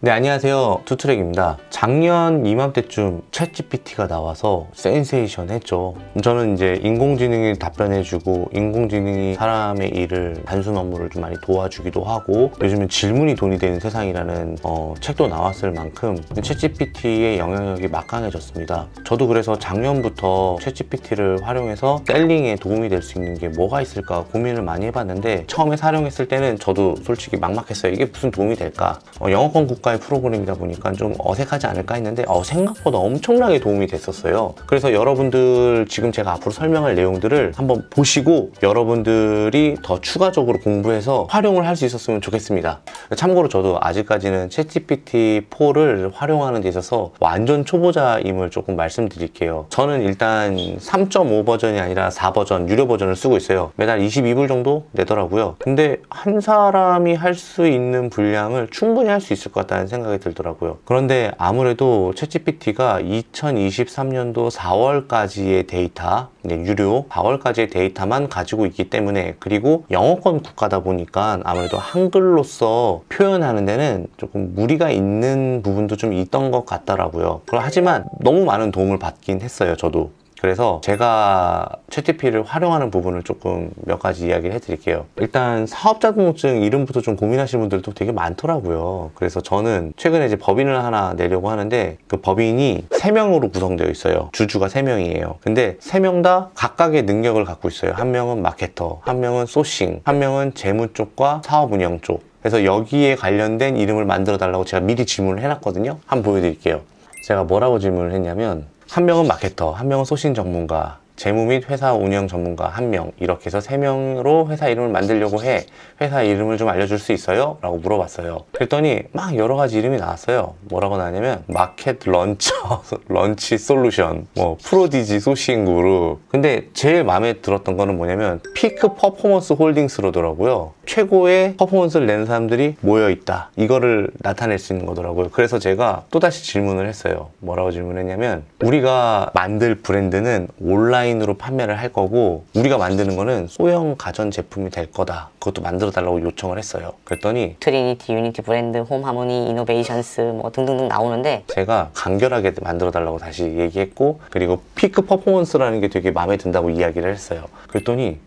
네, 안녕하세요. 투트랙입니다. 작년 이맘때쯤 챗GPT가 나와서 센세이션 했죠. 저는 이제 인공지능이 답변해주고 인공지능이 사람의 일을, 단순 업무를 좀 많이 도와주기도 하고, 요즘은 질문이 돈이 되는 세상이라는 책도 나왔을 만큼 챗GPT의 영향력이 막강해졌습니다. 저도 그래서 작년부터 챗GPT를 활용해서 셀링에 도움이 될 수 있는 게 뭐가 있을까 고민을 많이 해봤는데, 처음에 사용했을 때는 저도 솔직히 막막했어요. 이게 무슨 도움이 될까? 영어권 국가의 프로그램이다 보니까 좀 어색하지 않을까 했는데 생각보다 엄청나게 도움이 됐었어요. 그래서 여러분들 지금 제가 앞으로 설명할 내용들을 한번 보시고 여러분들이 더 추가적으로 공부해서 활용을 할 수 있었으면 좋겠습니다. 참고로 저도 아직까지는 챗GPT4를 활용하는 데 있어서 완전 초보자임을 조금 말씀드릴게요. 저는 일단 3.5 버전이 아니라 4버전 유료 버전을 쓰고 있어요. 매달 22불 정도 내더라고요. 근데 한 사람이 할 수 있는 분량을 충분히 할 수 있을 것 같다는 생각이 들더라고요. 그런데 아무래도 챗GPT가 2023년도 4월까지의 데이터, 유료 4월까지의 데이터만 가지고 있기 때문에, 그리고 영어권 국가다 보니까 아무래도 한글로서 표현하는 데는 조금 무리가 있는 부분도 좀 있던 것 같더라고요. 하지만 너무 많은 도움을 받긴 했어요, 저도. 그래서 제가 챗GPT를 활용하는 부분을 조금 몇 가지 이야기를 해드릴게요. 일단 사업자 등록증 이름부터 좀 고민하시는 분들도 되게 많더라고요. 그래서 저는 최근에 이제 법인을 하나 내려고 하는데, 그 법인이 3명으로 구성되어 있어요. 주주가 3명이에요. 근데 3명 다 각각의 능력을 갖고 있어요. 한 명은 마케터, 한 명은 소싱, 한 명은 재무 쪽과 사업 운영 쪽. 그래서 여기에 관련된 이름을 만들어 달라고 제가 미리 질문을 해놨거든요. 한번 보여드릴게요. 제가 뭐라고 질문을 했냐면, 한 명은 마케터, 한 명은 소싱 전문가, 재무 및 회사 운영 전문가 1명, 이렇게 해서 3명으로 회사 이름을 만들려고 해. 회사 이름을 좀 알려줄 수 있어요? 라고 물어봤어요. 그랬더니 막 여러 가지 이름이 나왔어요. 뭐라고 나왔냐면 마켓 런치 솔루션, 프로디지 소싱 그룹. 근데 제일 마음에 들었던 거는 뭐냐면 피크 퍼포먼스 홀딩스로더라고요. 최고의 퍼포먼스를 내는 사람들이 모여있다, 이거를 나타낼 수 있는 거더라고요. 그래서 제가 또다시 질문을 했어요. 뭐라고 질문했냐면, 우리가 만들 브랜드는 온라인으로 판매를 할 거고, 우리가 만드는 거는 소형 가전 제품이 될 거다, 그것도 만들어 달라고 요청을 했어요. 그랬더니 트리니티, 유니티 브랜드, 홈 하모니, 이노베이션스 등등등 나오는데, 제가 간결하게 만들어 달라고 다시 얘기했고, 그리고 피크 퍼포먼스라는 게 되게 마음에 든다고 이야기를 했어요. 그랬더니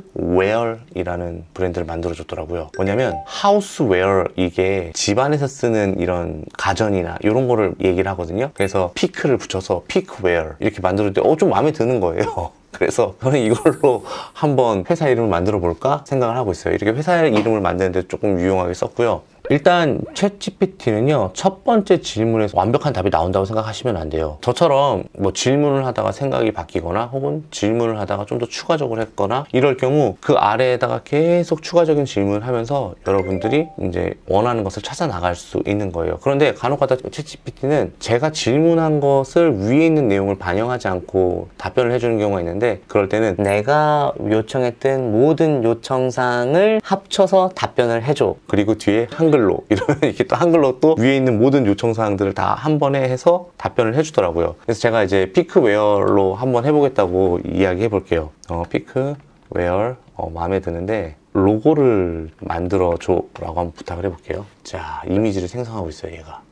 피크웨어이라는 브랜드를 만들어줬더라고요. 뭐냐면 하우스웨어, 이게 집안에서 쓰는 이런 가전이나 이런 거를 얘기를 하거든요. 그래서 피크를 붙여서 피크웨어 이렇게 만들었는데 좀 마음에 드는 거예요. 그래서 저는 이걸로 한번 회사 이름을 만들어 볼까 생각을 하고 있어요. 이렇게 회사 이름을 만드는데 조금 유용하게 썼고요. 일단 챗GPT는요, 첫 번째 질문에서 완벽한 답이 나온다고 생각하시면 안 돼요. 저처럼 질문을 하다가 생각이 바뀌거나 혹은 질문을 하다가 좀 더 추가적으로 했거나 이럴 경우 그 아래에다가 계속 추가적인 질문을 하면서 여러분들이 이제 원하는 것을 찾아 나갈 수 있는 거예요. 그런데 간혹가다 챗GPT는 제가 질문한 것을 위에 있는 내용을 반영하지 않고 답변을 해주는 경우가 있는데, 그럴 때는 내가 요청했던 모든 요청사항을 합쳐서 답변을 해줘, 그리고 뒤에 한글로, 이러면 이렇게 또 한글로 또 위에 있는 모든 요청사항들을 다 한 번에 해서 답변을 해주더라고요. 그래서 제가 이제 피크웨어로 한번 해보겠다고 이야기 해볼게요. 피크웨어 마음에 드는데 로고를 만들어줘 라고 한번 부탁을 해볼게요. 자, 이미지를 생성하고 있어요. 얘가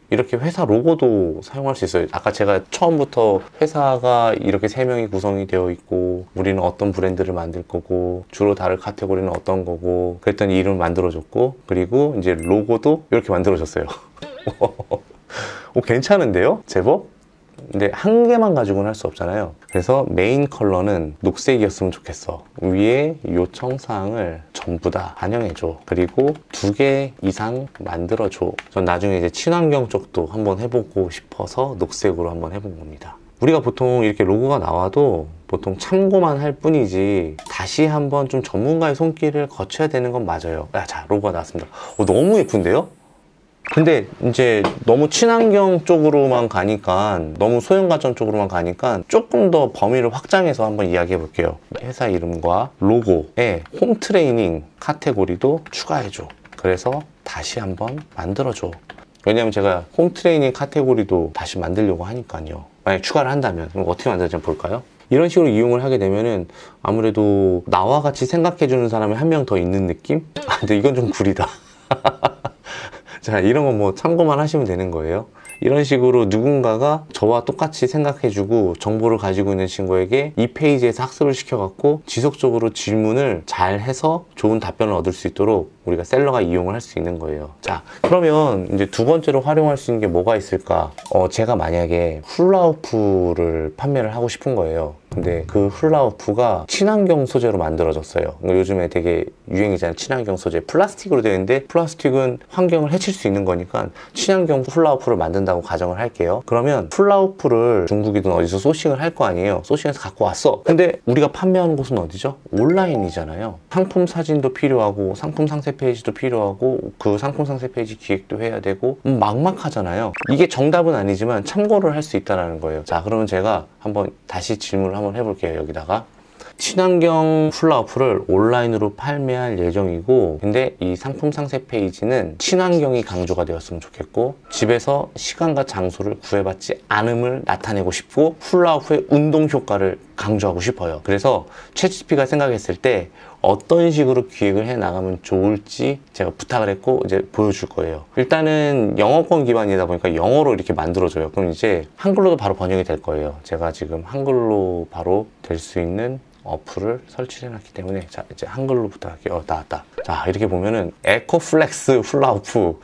이렇게 회사 로고도 사용할 수 있어요. 아까 제가 처음부터 회사가 이렇게 3명이 구성이 되어 있고, 우리는 어떤 브랜드를 만들 거고, 주로 다룰 카테고리는 어떤 거고, 그랬더니 이름을 만들어줬고, 그리고 이제 로고도 이렇게 만들어줬어요. 괜찮은데요? 제법? 근데 한 개만 가지고는 할 수 없잖아요. 그래서 메인 컬러는 녹색이었으면 좋겠어. 위에 요청사항을 전부 다 반영해줘. 그리고 2개 이상 만들어줘. 전 나중에 이제 친환경 쪽도 한번 해보고 싶어서 녹색으로 한번 해본 겁니다. 우리가 보통 이렇게 로고가 나와도 보통 참고만 할 뿐이지 다시 한번 좀 전문가의 손길을 거쳐야 되는 건 맞아요. 자, 로고가 나왔습니다. 너무 예쁜데요? 근데 이제 너무 친환경 쪽으로만 가니까, 너무 소형가전 쪽으로만 가니까 조금 더 범위를 확장해서 한번 이야기해 볼게요. 회사 이름과 로고에 홈트레이닝 카테고리도 추가해줘. 그래서 다시 한번 만들어줘. 왜냐면 제가 홈트레이닝 카테고리도 다시 만들려고 하니까요. 만약 추가를 한다면 그럼 어떻게 만들지 한번 볼까요? 이런 식으로 이용을 하게 되면은 아무래도 나와 같이 생각해 주는 사람이 한 명 더 있는 느낌? 근데 이건 좀 구리다. 자, 이런 거 뭐 참고만 하시면 되는 거예요. 이런 식으로 누군가가 저와 똑같이 생각해주고 정보를 가지고 있는 친구에게 이 페이지에서 학습을 시켜갖고 지속적으로 질문을 잘 해서 좋은 답변을 얻을 수 있도록 우리가 셀러가 이용을 할 수 있는 거예요. 자, 그러면 이제 두 번째로 활용할 수 있는 게 뭐가 있을까? 제가 만약에 훌라후프를 판매를 하고 싶은 거예요. 근데 그 훌라후프가 친환경 소재로 만들어졌어요. 요즘에 되게 유행이잖아요. 친환경 소재. 플라스틱으로 되어 있는데 플라스틱은 환경을 해칠 수 있는 거니까 친환경 훌라후프를 만든다고 가정을 할게요. 그러면 훌라후프를 중국이든 어디서 소싱을 할 거 아니에요. 소싱해서 갖고 왔어. 근데 우리가 판매하는 곳은 어디죠? 온라인이잖아요. 상품 사진도 필요하고 상품 상세 페이지도 필요하고 그 상품 상세 페이지 기획도 해야 되고 막막하잖아요. 이게 정답은 아니지만 참고를 할 수 있다는 거예요. 자, 그러면 제가 한번 다시 질문을 한번 해볼게요. 여기다가 친환경 훌라후프를 온라인으로 판매할 예정이고, 근데 이 상품 상세 페이지는 친환경이 강조가 되었으면 좋겠고, 집에서 시간과 장소를 구애받지 않음을 나타내고 싶고, 훌라후프의 운동 효과를 강조하고 싶어요. 그래서 챗GPT가 생각했을 때 어떤 식으로 기획을 해 나가면 좋을지 제가 부탁을 했고 이제 보여줄 거예요. 일단은 영어권 기반이다 보니까 영어로 이렇게 만들어져요. 그럼 이제 한글로도 바로 번역이 될 거예요. 제가 지금 한글로 바로 될 수 있는 어플을 설치를 해놨기 때문에, 자, 이제 한글로 부탁할게요. 나왔다. 자, 이렇게 보면은 에코플렉스 훌라후프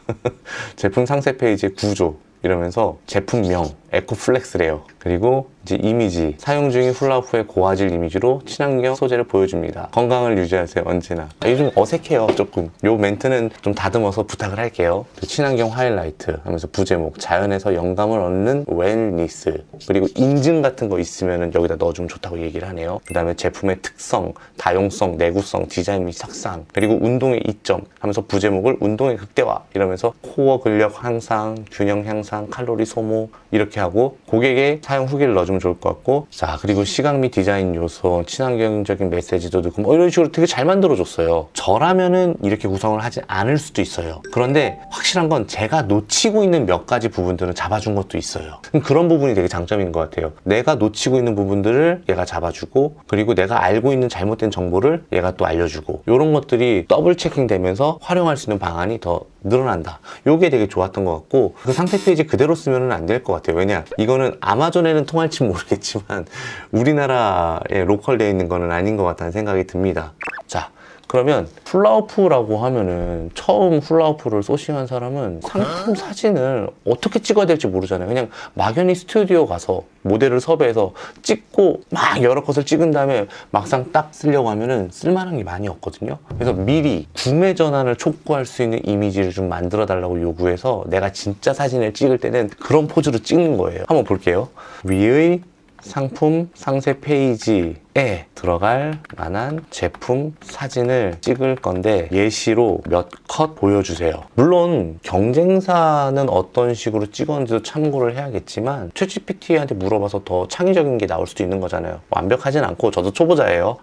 제품 상세 페이지 구조 이러면서 제품명 에코플렉스래요. 그리고 이제 이미지, 사용 중인 훌라후프의 고화질 이미지로 친환경 소재를 보여줍니다. 건강을 유지하세요. 언제나. 요즘 어색해요. 조금. 요 멘트는 좀 다듬어서 부탁을 할게요. 친환경 하이라이트 하면서 부제목, 자연에서 영감을 얻는 웰니스, 그리고 인증 같은 거 있으면 여기다 넣어주면 좋다고 얘기를 하네요. 그 다음에 제품의 특성, 다용성, 내구성, 디자인 및 색상, 그리고 운동의 이점 하면서 부제목을 운동의 극대화 이러면서 코어 근력 향상, 균형 향상, 칼로리 소모 이렇게 하고, 고객의 사용 후기를 넣어주면 좋을 것 같고, 자, 그리고 시각 및 디자인 요소, 친환경적인 메시지도 넣고 뭐 이런 식으로 되게 잘 만들어줬어요. 저라면은 이렇게 구성을 하지 않을 수도 있어요. 그런데 확실한 건 제가 놓치고 있는 몇 가지 부분들은 잡아준 것도 있어요. 그런 부분이 되게 장점인 것 같아요. 내가 놓치고 있는 부분들을 얘가 잡아주고, 그리고 내가 알고 있는 잘못된 정보를 얘가 또 알려주고, 이런 것들이 더블 체킹 되면서 활용할 수 있는 방안이 더 늘어난다. 요게 되게 좋았던 것 같고, 그 상세 페이지 그대로 쓰면 안 될 것 같아요. 왜냐, 이거는 아마존에는 통할지 모르겠지만 우리나라에 로컬되어 있는 거는 아닌 것 같다는 생각이 듭니다. 자, 그러면 훌라후프라고 하면은 처음 훌라후프를 소싱한 사람은 상품 사진을 어떻게 찍어야 될지 모르잖아요. 그냥 막연히 스튜디오 가서 모델을 섭외해서 찍고 막 여러 컷을 찍은 다음에 막상 딱 쓰려고 하면은 쓸만한 게 많이 없거든요. 그래서 미리 구매 전환을 촉구할 수 있는 이미지를 좀 만들어 달라고 요구해서 내가 진짜 사진을 찍을 때는 그런 포즈로 찍는 거예요. 한번 볼게요. 위의 상품 상세 페이지에 들어갈 만한 제품 사진을 찍을 건데 예시로 몇 컷 보여주세요. 물론 경쟁사는 어떤 식으로 찍었는지도 참고를 해야겠지만 챗GPT한테 물어봐서 더 창의적인 게 나올 수도 있는 거잖아요. 완벽하진 않고 저도 초보자예요.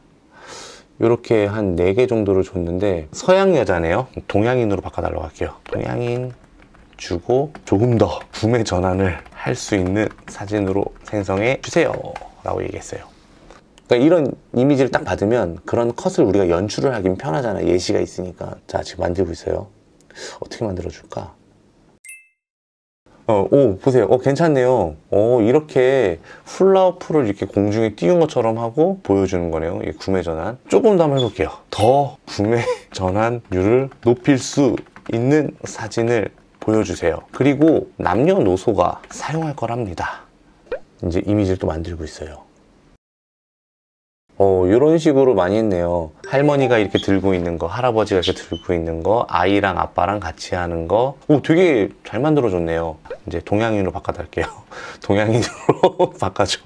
이렇게 한 4개 정도를 줬는데 서양 여자네요. 동양인으로 바꿔달라고 할게요. 동양인 주고 조금 더 구매 전환을 할 수 있는 사진으로 생성해 주세요 라고 얘기했어요. 그러니까 이런 이미지를 딱 받으면 그런 컷을 우리가 연출을 하긴 편하잖아요. 예시가 있으니까. 자, 지금 만들고 있어요. 어떻게 만들어 줄까? 오, 보세요. 괜찮네요. 이렇게 훌라후프를 이렇게 공중에 띄운 것처럼 하고 보여주는 거네요. 이 구매 전환. 조금 더 한번 해볼게요. 더 구매 전환율을 높일 수 있는 사진을 보여주세요. 그리고 남녀노소가 사용할 거랍니다. 이제 이미지를 또 만들고 있어요. 이런 식으로 많이 했네요. 할머니가 이렇게 들고 있는 거, 할아버지가 이렇게 들고 있는 거, 아이랑 아빠랑 같이 하는 거. 오, 되게 잘 만들어줬네요. 이제 동양인으로 바꿔달게요. 동양인으로 바꿔줘.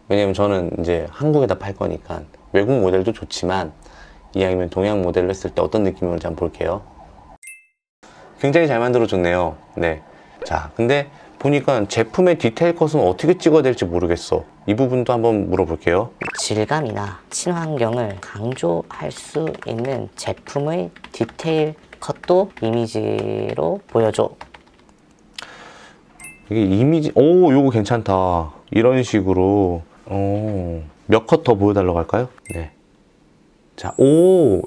왜냐면 저는 이제 한국에다 팔 거니까 외국 모델도 좋지만 이왕이면 동양 모델로 했을 때 어떤 느낌이 올지 한번 볼게요. 굉장히 잘 만들어줬네요. 네. 자, 근데 보니까 제품의 디테일 컷은 어떻게 찍어야 될지 모르겠어. 이 부분도 한번 물어볼게요. 질감이나 친환경을 강조할 수 있는 제품의 디테일 컷도 이미지로 보여줘. 이게 이미지, 요거 괜찮다. 이런 식으로. 몇 컷 더 보여달라고 할까요? 네. 자,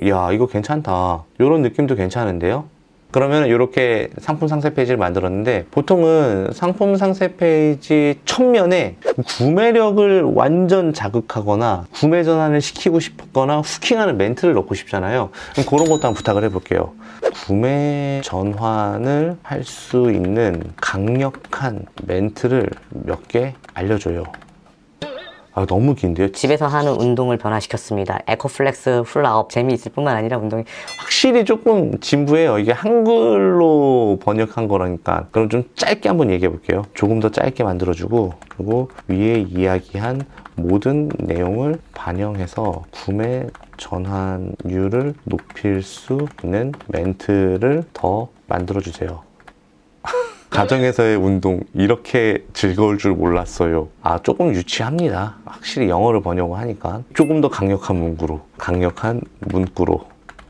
야, 이거 괜찮다. 이런 느낌도 괜찮은데요? 그러면 이렇게 상품 상세 페이지를 만들었는데, 보통은 상품 상세 페이지 첫면에 구매력을 완전 자극하거나 구매 전환을 시키고 싶거나 후킹하는 멘트를 넣고 싶잖아요. 그럼 그런 것도 한번 부탁을 해볼게요. 구매 전환을 할 수 있는 강력한 멘트를 몇 개 알려줘요. 너무 긴데요? 집에서 하는 운동을 변화시켰습니다. 에코플렉스 풀라업. 재미있을 뿐만 아니라 운동이 확실히 조금 진부해요. 이게 한글로 번역한 거라니까. 그럼 좀 짧게 한번 얘기해 볼게요. 조금 더 짧게 만들어주고, 그리고 위에 이야기한 모든 내용을 반영해서 구매 전환율을 높일 수 있는 멘트를 더 만들어주세요. 가정에서의 운동 이렇게 즐거울 줄 몰랐어요. 조금 유치합니다. 확실히 영어를 번역을 하니까 조금 더 강력한 문구로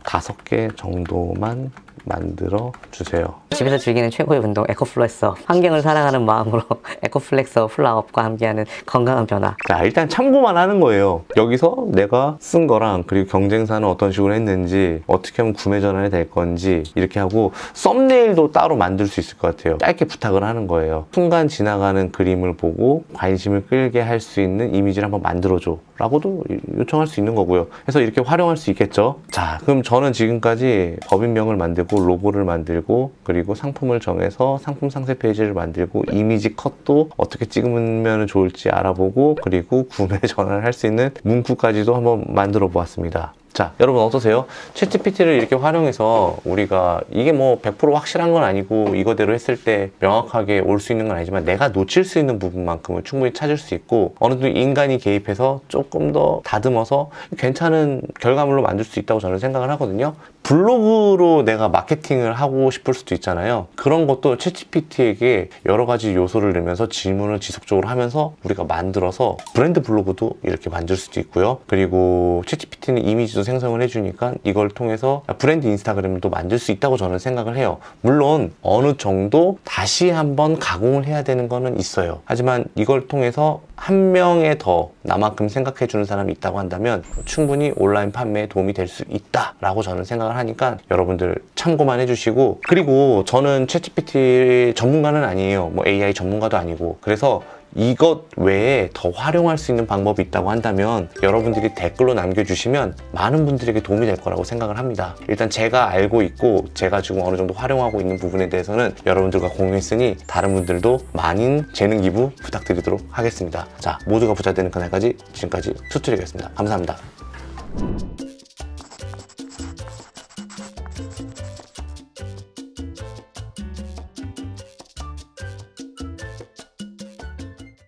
5개 정도만 만들어 주세요. 집에서 즐기는 최고의 운동 에코플렉서. 환경을 사랑하는 마음으로 에코플렉서 풀라업과 함께하는 건강한 변화. 자, 일단 참고만 하는 거예요. 여기서 내가 쓴 거랑, 그리고 경쟁사는 어떤 식으로 했는지, 어떻게 하면 구매 전환이 될 건지 이렇게 하고, 썸네일도 따로 만들 수 있을 것 같아요. 짧게 부탁을 하는 거예요. 순간 지나가는 그림을 보고 관심을 끌게 할 수 있는 이미지를 한번 만들어줘 라고도 요청할 수 있는 거고요. 그래서 이렇게 활용할 수 있겠죠. 자, 그럼 저는 지금까지 법인명을 만들고, 로고를 만들고, 그리고 상품을 정해서 상품 상세 페이지를 만들고, 이미지 컷도 어떻게 찍으면 좋을지 알아보고, 그리고 구매 전환을 할 수 있는 문구까지도 한번 만들어 보았습니다. 자, 여러분 어떠세요? 챗GPT를 이렇게 활용해서 우리가, 이게 뭐 100% 확실한 건 아니고 이거대로 했을 때 명확하게 올 수 있는 건 아니지만, 내가 놓칠 수 있는 부분만큼은 충분히 찾을 수 있고, 어느 정도 인간이 개입해서 조금 더 다듬어서 괜찮은 결과물로 만들 수 있다고 저는 생각을 하거든요. 블로그로 내가 마케팅을 하고 싶을 수도 있잖아요. 그런 것도 챗GPT에게 여러 가지 요소를 넣으면서 질문을 지속적으로 하면서 우리가 만들어서 브랜드 블로그도 이렇게 만들 수도 있고요. 그리고 챗GPT는 이미지도 생성을 해주니까 이걸 통해서 브랜드 인스타그램도 만들 수 있다고 저는 생각을 해요. 물론 어느 정도 다시 한번 가공을 해야 되는 거는 있어요. 하지만 이걸 통해서 한 명의 더 나만큼 생각해 주는 사람이 있다고 한다면 충분히 온라인 판매에 도움이 될 수 있다라고 저는 생각을 하니까 여러분들 참고만 해주시고, 그리고 저는 챗GPT 전문가는 아니에요. 뭐 AI 전문가도 아니고. 그래서 이것 외에 더 활용할 수 있는 방법이 있다고 한다면 여러분들이 댓글로 남겨주시면 많은 분들에게 도움이 될 거라고 생각을 합니다. 일단 제가 알고 있고 제가 지금 어느 정도 활용하고 있는 부분에 대해서는 여러분들과 공유했으니 다른 분들도 많은 재능 기부 부탁드리도록 하겠습니다. 자, 모두가 부자 되는 그날까지 지금까지 투트리였습니다. 감사합니다.